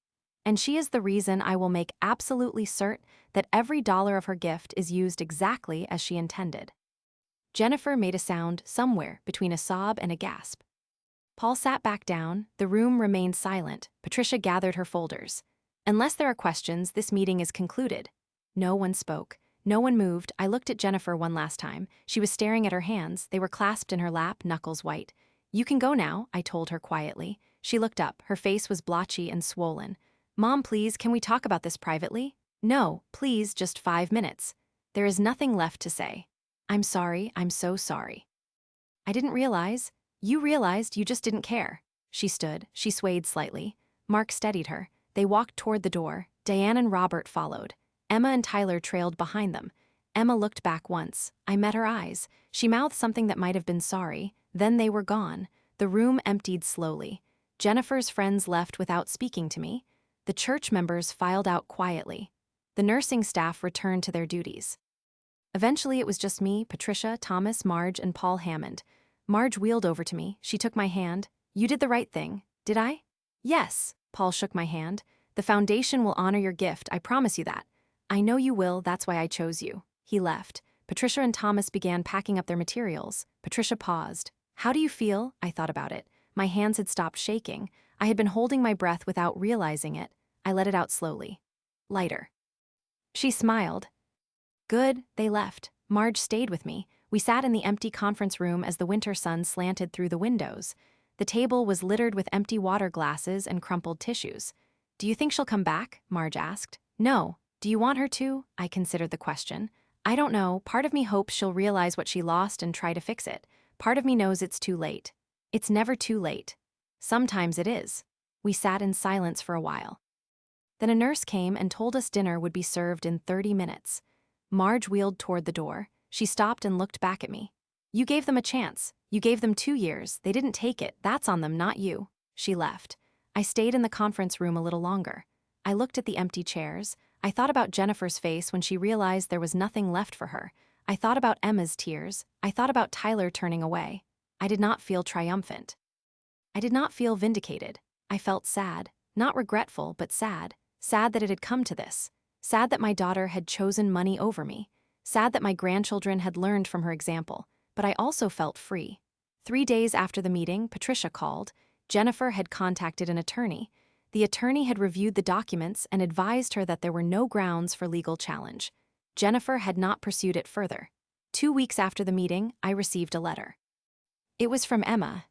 And she is the reason I will make absolutely certain that every dollar of her gift is used exactly as she intended." Jennifer made a sound somewhere between a sob and a gasp. Paul sat back down. The room remained silent. Patricia gathered her folders. Unless there are questions, this meeting is concluded. No one spoke. No one moved. I looked at Jennifer one last time. She was staring at her hands. They were clasped in her lap, knuckles white. You can go now, I told her quietly. She looked up. Her face was blotchy and swollen. Mom, please, can we talk about this privately? No, please, just 5 minutes. There is nothing left to say. I'm sorry, I'm so sorry. I didn't realize. You realized, you just didn't care. She stood. She swayed slightly. Mark steadied her. They walked toward the door. Diane and Robert followed. Emma and Tyler trailed behind them. Emma looked back once. I met her eyes. She mouthed something that might have been sorry. Then they were gone. The room emptied slowly. Jennifer's friends left without speaking to me. The church members filed out quietly. The nursing staff returned to their duties. Eventually, it was just me, Patricia, Thomas, Marge, and Paul Hammond. Marge wheeled over to me. She took my hand. You did the right thing, did I? Yes, Paul shook my hand. The foundation will honor your gift, I promise you that. I know you will, that's why I chose you. He left. Patricia and Thomas began packing up their materials. Patricia paused. How do you feel? I thought about it. My hands had stopped shaking. I had been holding my breath without realizing it. I let it out slowly. Lighter. She smiled. Good, they left. Marge stayed with me. We sat in the empty conference room as the winter sun slanted through the windows. The table was littered with empty water glasses and crumpled tissues. Do you think she'll come back? Marge asked. No. Do you want her to? I considered the question. I don't know. Part of me hopes she'll realize what she lost and try to fix it. Part of me knows it's too late. It's never too late. Sometimes it is. We sat in silence for a while. Then a nurse came and told us dinner would be served in 30 minutes. Marge wheeled toward the door. She stopped and looked back at me. You gave them a chance. You gave them 2 years. They didn't take it. That's on them, not you. She left. I stayed in the conference room a little longer. I looked at the empty chairs. I thought about Jennifer's face when she realized there was nothing left for her. I thought about Emma's tears. I thought about Tyler turning away. I did not feel triumphant. I did not feel vindicated. I felt sad. Not regretful, but sad. Sad that it had come to this. Sad that my daughter had chosen money over me. Sad that my grandchildren had learned from her example. But I also felt free. 3 days after the meeting, Patricia called. Jennifer had contacted an attorney. The attorney had reviewed the documents and advised her that there were no grounds for legal challenge. Jennifer had not pursued it further. 2 weeks after the meeting, I received a letter. It was from Emma.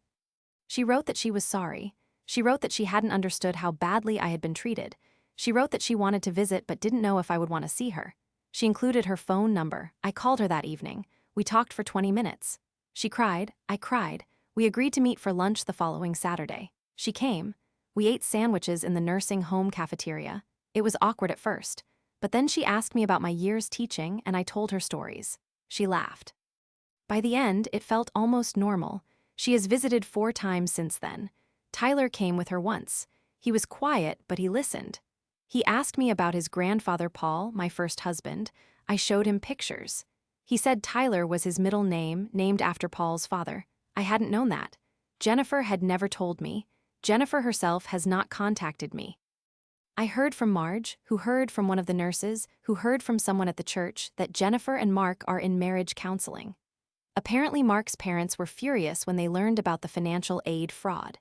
She wrote that she was sorry. She wrote that she hadn't understood how badly I had been treated. She wrote that she wanted to visit but didn't know if I would want to see her. She included her phone number. I called her that evening. We talked for 20 minutes. She cried. I cried. We agreed to meet for lunch the following Saturday. She came. We ate sandwiches in the nursing home cafeteria. It was awkward at first. But then she asked me about my years teaching and I told her stories. She laughed. By the end, it felt almost normal. She has visited 4 times since then. Tyler came with her once. He was quiet, but he listened. He asked me about his grandfather Paul, my first husband. I showed him pictures. He said Tyler was his middle name, named after Paul's father. I hadn't known that. Jennifer had never told me. Jennifer herself has not contacted me. I heard from Marge, who heard from one of the nurses, who heard from someone at the church, that Jennifer and Mark are in marriage counseling. Apparently, Mark's parents were furious when they learned about the financial aid fraud.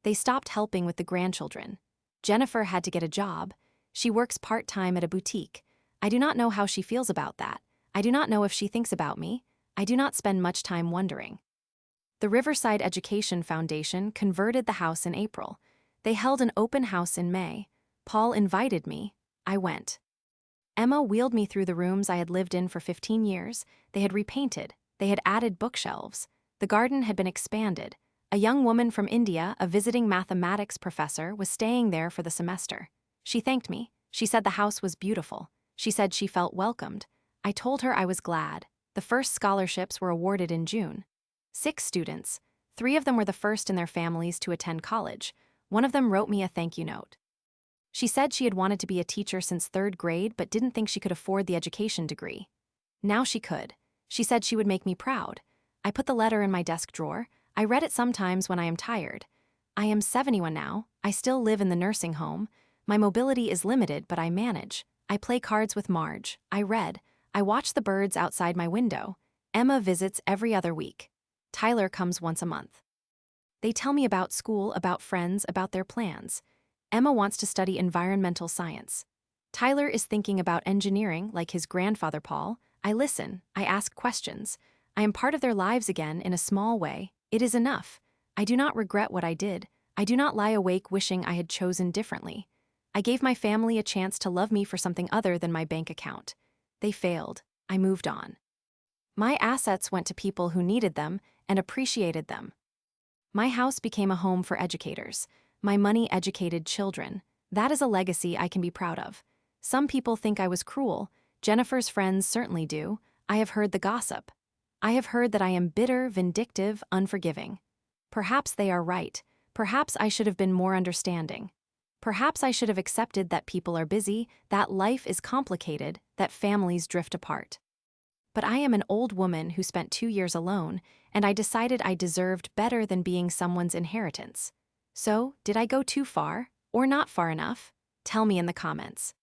They stopped helping with the grandchildren. Jennifer had to get a job. She works part-time at a boutique. I do not know how she feels about that. I do not know if she thinks about me. I do not spend much time wondering. The Riverside Education Foundation converted the house in April. They held an open house in May. Paul invited me. I went. Emma wheeled me through the rooms I had lived in for 15 years. They had repainted. They had added bookshelves. The garden had been expanded. A young woman from India, a visiting mathematics professor, was staying there for the semester. She thanked me. She said the house was beautiful. She said she felt welcomed. I told her I was glad. The first scholarships were awarded in June. 6 students. 3 of them were the first in their families to attend college. One of them wrote me a thank you note. She said she had wanted to be a teacher since 3rd grade but didn't think she could afford the education degree. Now she could. She said she would make me proud. I put the letter in my desk drawer. I read it sometimes when I am tired. I am 71 now. I still live in the nursing home. My mobility is limited, but I manage. I play cards with Marge. I read. I watch the birds outside my window. Emma visits every other week. Tyler comes once a month. They tell me about school, about friends, about their plans. Emma wants to study environmental science. Tyler is thinking about engineering like his grandfather Paul. I listen, I ask questions. I am part of their lives again in a small way. It is enough. I do not regret what I did. I do not lie awake wishing I had chosen differently. I gave my family a chance to love me for something other than my bank account. They failed. I moved on. My assets went to people who needed them and appreciated them. My house became a home for educators. My money educated children. That is a legacy I can be proud of. Some people think I was cruel. Jennifer's friends certainly do. I have heard the gossip. I have heard that I am bitter, vindictive, unforgiving. Perhaps they are right. Perhaps I should have been more understanding. Perhaps I should have accepted that people are busy, that life is complicated, that families drift apart. But I am an old woman who spent 2 years alone, and I decided I deserved better than being someone's inheritance. So, did I go too far, or not far enough? Tell me in the comments.